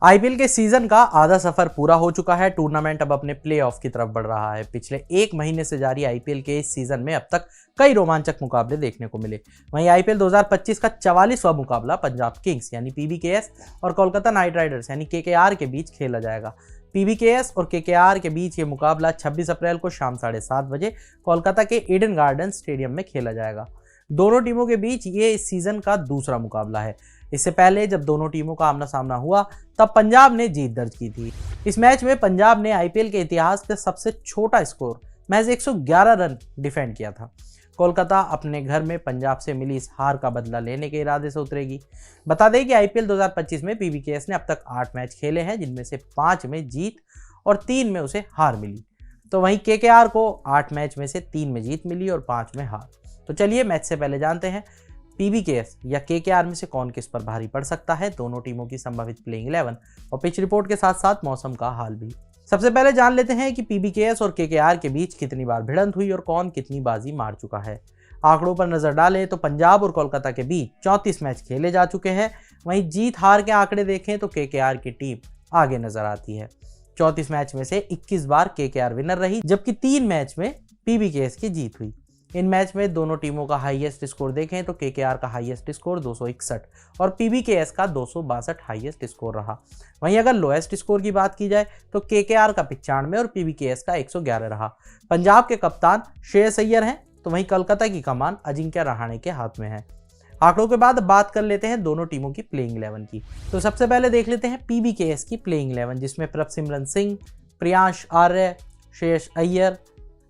IPL के season का आधा सफर पूरा हो चुका है। टूर्नामेंट अब अपने प्लेऑफ की तरफ बढ़ रहा है। पिछले एक महीने से जारी आईपीएल के इस सीजन में अब तक कई रोमांचक मुकाबले देखने को मिले। वहीं आईपीएल 2025 का 44वां मुकाबला पंजाब किंग्स यानी पीबीकेएस और कोलकाता नाइट राइडर्स यानी केकेआर के बीच खेला जाएगा। पीबीकेएस और केकेआर के बीच ये मुकाबला 26 अप्रैल को शाम 7:30 बजे कोलकाता के ईडन गार्डन स्टेडियम में खेला जाएगा। दोनों टीमों के बीच ये इस सीजन का दूसरा मुकाबला है। इससे पहले जब दोनों टीमों का आमना सामना हुआ तब पंजाब ने जीत दर्ज की थी। इस मैच में पंजाब ने आईपीएल के इतिहास का सबसे छोटा स्कोर महज 111 रन डिफेंड किया था। कोलकाता अपने घर में पंजाब से मिली इस हार का बदला लेने के इरादे से उतरेगी। बता दें कि आईपीएल 2025 में पीबीकेएस ने अब तक 8 मैच खेले हैं, जिनमें से 5 में जीत और 3 में उसे हार मिली। तो वहीं केकेआर को 8 मैच में से 3 में जीत मिली और 5 में हार। तो चलिए मैच से पहले जानते हैं पीबीकेएस या केकेआर में से कौन किस पर भारी पड़ सकता है, दोनों टीमों की संभावित प्लेइंग 11 और पिच रिपोर्ट के साथ साथ मौसम का हाल भी। सबसे पहले जान लेते हैं कि पीबीकेएस और केकेआर के बीच कितनी बार भिड़ंत हुई और कौन कितनी बाजी मार चुका है। आंकड़ों पर नजर डालें तो पंजाब और कोलकाता के बीच 34 मैच खेले जा चुके हैं। वहीं जीत हार के आंकड़े देखें तो केकेआर की टीम आगे नजर आती है। 34 मैच में से 21 बार केकेआर विनर रही, जबकि 3 मैच में पीबीकेएस की जीत हुई। इन मैच में दोनों टीमों का हाईएस्ट स्कोर देखें तो केकेआर का हाईएस्ट स्कोर 261 और पीबीकेएस का 262 हाईएस्ट स्कोर रहा। वहीं अगर लोएस्ट स्कोर की बात की जाए तो केकेआर का 95 और पीबीकेएस का 111 रहा। पंजाब के कप्तान श्रेयस अय्यर हैं, तो वहीं कोलकाता की कमान अजिंक्य रहाणे के हाथ में है। आंकड़ों के बाद बात कर लेते हैं दोनों टीमों की प्लेइंग 11 की। तो सबसे पहले देख लेते हैं पीबीकेएस की प्लेइंग 11, जिसमें Prabhsimran Singh, Priyansh Arya, Shreyas Iyer,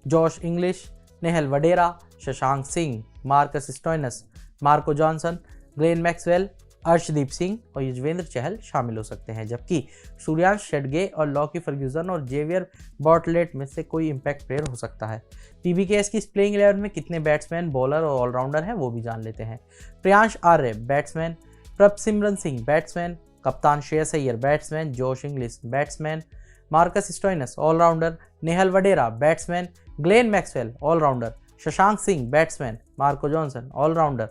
Josh Inglis, Nehal Wadhera, Shashank Singh, Marcus Stoinis, Marco Jansen, Glenn Maxwell, Arshdeep Singh और युजवेंद्र चहल शामिल हो सकते हैं, जबकि सूर्यांश शेडगे और लॉकी फर्ग्यूसन और जेवियर बॉटलेट में से कोई इंपैक्ट प्लेयर हो सकता है। पीबीकेएस की इस प्लेइंग 11 में कितने बैट्समैन, बॉलर और ऑलराउंडर हैं वो भी जान लेते हैं। प्रियांश आर्य बैट्समैन, प्रभसिमरन सिंह बैट्समैन, कप्तान Shreyas Iyer batsman, Josh Inglis batsman, Marcus Stoinis allrounder, Nehal Wadhera batsman, Glenn Maxwell allrounder, Shashank Singh batsman, Marco Jansen allrounder,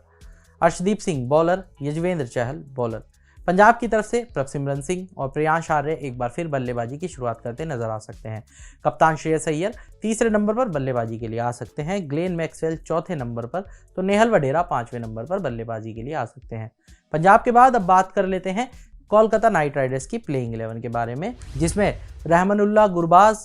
Arshdeep Singh bowler, Yuzvendra Chahal bowler. Punjab की तरफ से प्रभसिमरन सिंह और प्रियांश आर्य एक बार फिर बल्लेबाजी की शुरुआत करते नजर आ सकते हैं। कप्तान श्रेयस अय्यर तीसरे नंबर पर बल्लेबाजी के लिए आ सकते हैं, ग्लेन मैक्सवेल चौथे नंबर पर, तो नेहल वडेरा 5वें नंबर पर बल्लेबाजी के लिए आ सकते हैं। पंजाब के बाद अब बात कर लेते हैं कोलकाता नाइट राइडर्स की प्लेइंग 11 के बारे में, जिसमें रहमानुल्लाह गुरबाज,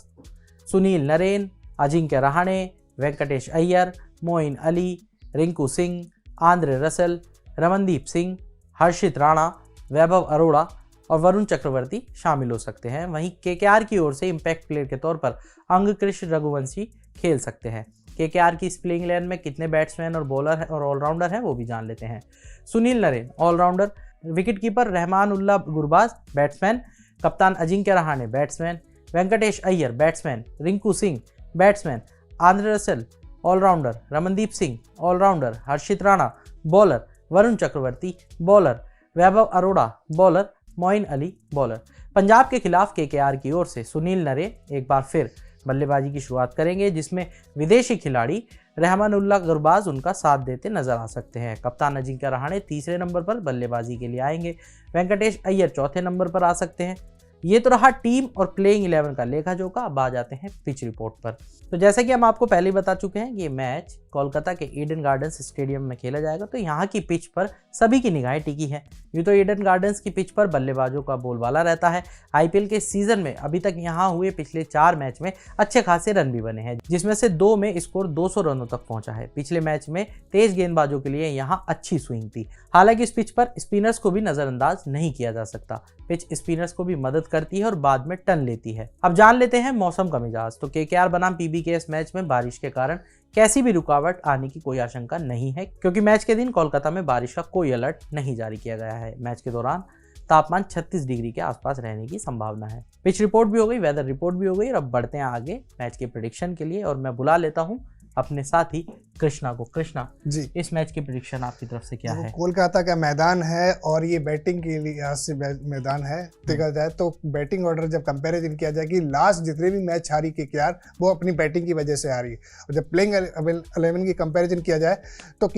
सुनील नरेन, अजिंक्य रहाणे, वेंकटेश अय्यर, मोइन अली, रिंकू सिंह, आंद्रे रसल, रमनदीप सिंह, हर्षित राणा, वैभव अरोड़ा और वरुण चक्रवर्ती शामिल हो सकते हैं। वहीं केकेआर की ओर से इंपैक्ट प्लेयर के तौर पर अंगकृष्ण रघुवंशी खेल सकते हैं। केकेआर की इस प्लेइंग 11 में कितने बैट्समैन और बॉलर और ऑलराउंडर हैं वो भी जान लेते हैं। Sunil Narine allrounder, wicketkeeper Rahmanullah Gurbaz batsman, कप्तान Ajinkya Rahane batsman, Venkatesh Iyer batsman, Rinku Singh batsman, Andre Russell allrounder, Ramandeep Singh allrounder, Harshit Rana bowler, Varun Chakravarthy bowler, Vaibhav Arora bowler, Moeen Ali bowler. Punjab के खिलाफ केकेआर की ओर से सुनील नरेन एक बार फिर बल्लेबाजी की शुरुआत करेंगे, जिसमें विदेशी खिलाड़ी रहमानुल्लाह गुरबाज उनका साथ देते नजर आ सकते हैं। कप्तान अजिंक्य रहाणे तीसरे नंबर पर बल्लेबाजी के लिए आएंगे, वेंकटेश अय्यर चौथे नंबर पर आ सकते हैं। ये तो रहा टीम और प्लेइंग 11 का लेखा जोखा। अब आ जाते हैं पिच रिपोर्ट पर। तो जैसे कि हम आपको पहले ही बता चुके हैं कि ये मैच कोलकाता के ईडन गार्डन्स स्टेडियम में खेला जाएगा, तो यहाँ की पिच पर सभी की निगाहें टिकी हैं। यूँ तो ईडन गार्डन्स की पिच पर बल्लेबाजों का बोलबाला रहता है। आईपीएल के सीजन में अभी तक यहाँ हुए पिछले 4 मैच में अच्छे खासे रन भी बने हैं, जिसमें से 2 में स्कोर 200 रनों तक पहुंचा है। पिछले मैच में तेज गेंदबाजों के लिए यहाँ अच्छी स्विंग थी। हालांकि इस पिच पर स्पिनर्स को भी नजरअंदाज नहीं किया जा सकता। पिच स्पिनर्स को भी मदद करती है और बाद में टर्न लेती है। अब जान लेते हैं मौसम का मिजाज। तो केकेआर बनाम पीबीकेएस मैच में बारिश के कारण कैसी भी रुकावट आने की कोई आशंका नहीं है, क्योंकि मैच के दिन कोलकाता में बारिश का कोई अलर्ट नहीं जारी किया गया है। मैच के दौरान तापमान 36 डिग्री के आसपास रहने की संभावना है। पिच रिपोर्ट भी हो गई, वेदर रिपोर्ट भी हो गई, और अब बढ़ते हैं आगे मैच के प्रेडिक्शन के लिए। और मैं बुला लेता हूं अपने साथी कृष्णा को। कृष्णा जी, इस मैच की प्रेडिक्शन आपकी तरफ से क्या है? कोलकाता का मैदान है और ये बैटिंग के लिए से मैदान है। देखा जाए तो बैटिंग ऑर्डर जब कंपैरिजन किया जाए कि लास्ट जितने भी मैच हारी केकेआर वो अपनी बैटिंग की वजह से हारी, और जब प्लेइंग 11 की कंपैरिजन किया जाए तो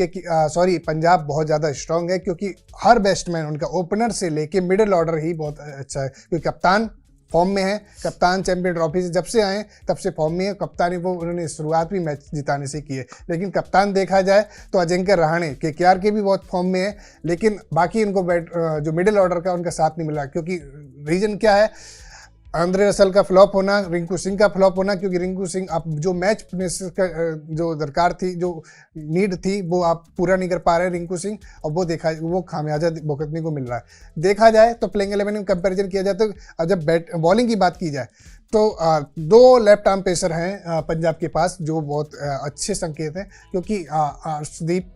पंजाब बहुत ज़्यादा स्ट्रांग है, क्योंकि हर बैट्समैन उनका ओपनर से लेके मिडिल ऑर्डर ही बहुत अच्छा है, क्योंकि कप्तान फॉर्म में है। कप्तान चैंपियन ट्रॉफी से जब से आए तब से फॉर्म में है। कप्तानी वो उन्होंने शुरुआत भी मैच जिताने से की है, लेकिन कप्तान देखा जाए तो अजिंक्य रहाणे केकेआर के भी बहुत फॉर्म में है, लेकिन बाकी इनको जो मिडिल ऑर्डर का उनका साथ नहीं मिला। क्योंकि रीजन क्या है, आंद्रे रसल का फ्लॉप होना, रिंकू सिंह का फ्लॉप होना, क्योंकि रिंकू सिंह आप जो मैच जो दरकार थी, जो नीड थी, वो आप पूरा नहीं कर पा रहे हैं रिंकू सिंह, और वो खामियाजा भुगतने को मिल रहा है। देखा जाए तो प्लेइंग 11 में कंपैरिजन किया जाए तो जब बॉलिंग की बात की जाए तो 2 लेफ्ट आर्म पेसर हैं पंजाब के पास, जो बहुत अच्छे संकेत हैं, क्योंकि अर्शदीप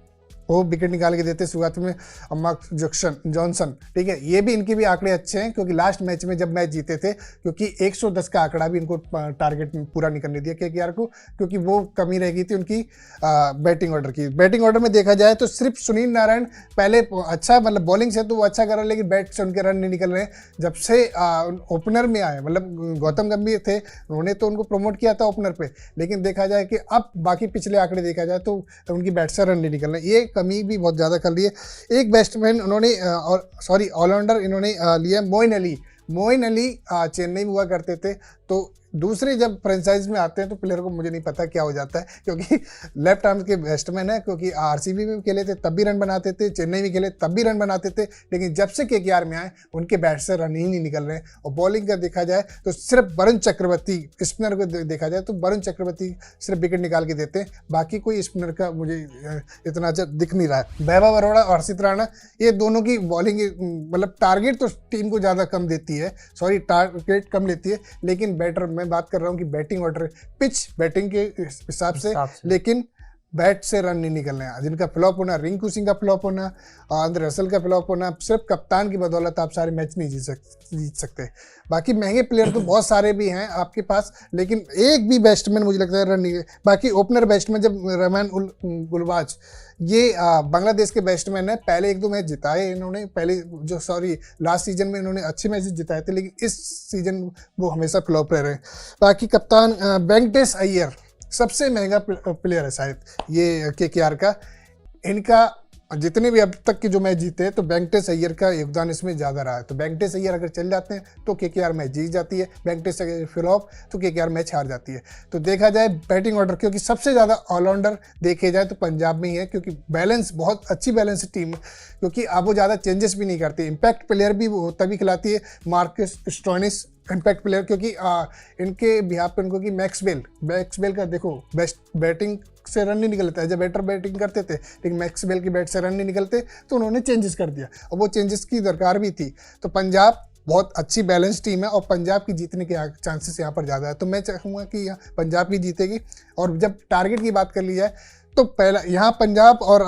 वो विकेट निकाल के देते शुरुआत में, मार्क जॉनसन, ठीक है, ये भी इनके भी आंकड़े अच्छे हैं, क्योंकि लास्ट मैच में जब मैच जीते थे, क्योंकि 110 का आंकड़ा भी इनको टारगेट पूरा नहीं करने दिया केकेआर को, क्योंकि वो कमी रह गई थी उनकी बैटिंग ऑर्डर की। बैटिंग ऑर्डर में देखा जाए तो सिर्फ सुनील नारायण पहले अच्छा, मतलब बॉलिंग से तो वो अच्छा कर रहा है, लेकिन बैट से उनके रन नहीं निकल रहे हैं। जब से ओपनर में आए, मतलब गौतम गंभीर थे, उन्होंने तो उनको प्रमोट किया था ओपनर पे, लेकिन देखा जाए कि अब बाकी पिछले आंकड़े देखा जाए तो उनकी बैट से रन नहीं निकल रहे, ये कमी भी बहुत ज़्यादा कर ली है। एक बैट्समैन उन्होंने ऑलराउंडर इन्होंने लिया मोइन अली चेन्नई में हुआ करते थे, तो दूसरे जब फ्रेंचाइज में आते हैं तो प्लेयर को मुझे नहीं पता क्या हो जाता है, क्योंकि लेफ्ट आर्म के बैट्समैन है, क्योंकि आरसीबी में खेले थे तब भी रन बनाते थे, चेन्नई में खेले तब भी रन बनाते थे, लेकिन जब से केकेआर में आए उनके बैट से रन ही नहीं निकल रहे हैं। और बॉलिंग का देखा जाए तो सिर्फ वरुण चक्रवर्ती, स्पिनर को देखा जाए तो वरुण चक्रवर्ती सिर्फ विकेट निकाल के देते हैं, बाकी कोई स्पिनर का मुझे इतना अच्छा दिख नहीं रहा है। वैभव अरोड़ा और हर्षित राणा, ये दोनों की बॉलिंग मतलब टारगेट तो टीम को ज़्यादा कम देती है, टारगेट कम लेती है, लेकिन बैटर मैं बात कर रहा हूँ कि बैटिंग ऑर्डर पिच बैटिंग के हिसाब से, लेकिन बैट से रन नहीं निकल रहे हैं। जिनका फ्लॉप होना, रिंकू सिंह का फ्लॉप होना, आंद्रे रसल का फ्लॉप होना, सिर्फ कप्तान की बदौलत आप सारे मैच नहीं जीत सकते। बाकी महंगे प्लेयर तो बहुत सारे भी हैं आपके पास, लेकिन एक भी बैट्समैन मुझे लगता है रन नहीं। बाकी ओपनर बैट्समैन जब रहमान गुलबाज, ये बांग्लादेश के बैट्समैन है, पहले 1-2 मैच जिताए इन्होंने, लास्ट सीजन में इन्होंने अच्छे मैच जिताए थे, लेकिन इस सीजन वो हमेशा फ्लॉप रह रहे हैं। बाकी कप्तान वेंकटेश अय्यर सबसे महंगा प्लेयर है शायद ये केकेआर का। इनका जितने भी अब तक के जो मैच जीते हैं तो वेंकटेश अय्यर का योगदान इसमें ज़्यादा रहा है। तो वेंकटेश अय्यर अगर चल जाते हैं तो केकेआर मैच जीत जाती है, वेंकटेश अय्यर फ्लॉप तो केकेआर मैच हार जाती है। तो देखा जाए बैटिंग ऑर्डर, क्योंकि सबसे ज़्यादा ऑलराउंडर देखे जाए तो पंजाब में ही है, क्योंकि बैलेंस बहुत अच्छी बैलेंस टीम, क्योंकि अब वो ज़्यादा चेंजेस भी नहीं करती। इम्पैक्ट प्लेयर भी वो तभी खिलाती है, मार्कस स्टोइनिस इम्पैक्ट प्लेयर, क्योंकि इनके बिहाफ पे उनको कि मैक्सवेल का देखो बेस्ट बैटिंग से रन नहीं निकलता है, जब बैटर बैटिंग करते थे, लेकिन मैक्सवेल की बैट से रन नहीं निकलते, तो उन्होंने चेंजेस कर दिया, और वो चेंजेस की दरकार भी थी। तो पंजाब बहुत अच्छी बैलेंस टीम है, और पंजाब की जीतने के चांसेस यहाँ पर ज़्यादा है, तो मैं चाहूँगा कि यहाँ पंजाब भी जीतेगी। और जब टारगेट की बात कर ली जाए तो पहला यहाँ पंजाब और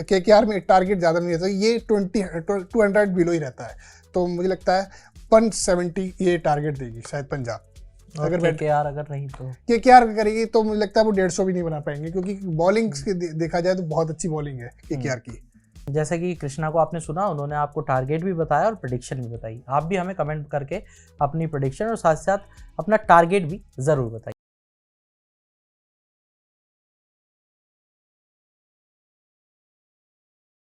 केकेआर में टारगेट ज़्यादा नहीं रहता, ये 200 बिलो ही रहता है, तो मुझे लगता है 170 ये टारगेट देगी शायद पंजाब। अगर केकेआर रही तो केकेआर करेगी तो मुझे लगता है वो 150 भी नहीं बना पाएंगे, क्योंकि बॉलिंग देखा जाए तो बहुत अच्छी बॉलिंग है केकेआर की। जैसे कि कृष्णा को आपने सुना, उन्होंने आपको टारगेट भी बताया और प्रेडिक्शन भी बताई। आप भी हमें कमेंट करके अपनी प्रेडिक्शन और साथ साथ अपना टारगेट भी ज़रूर बताइए।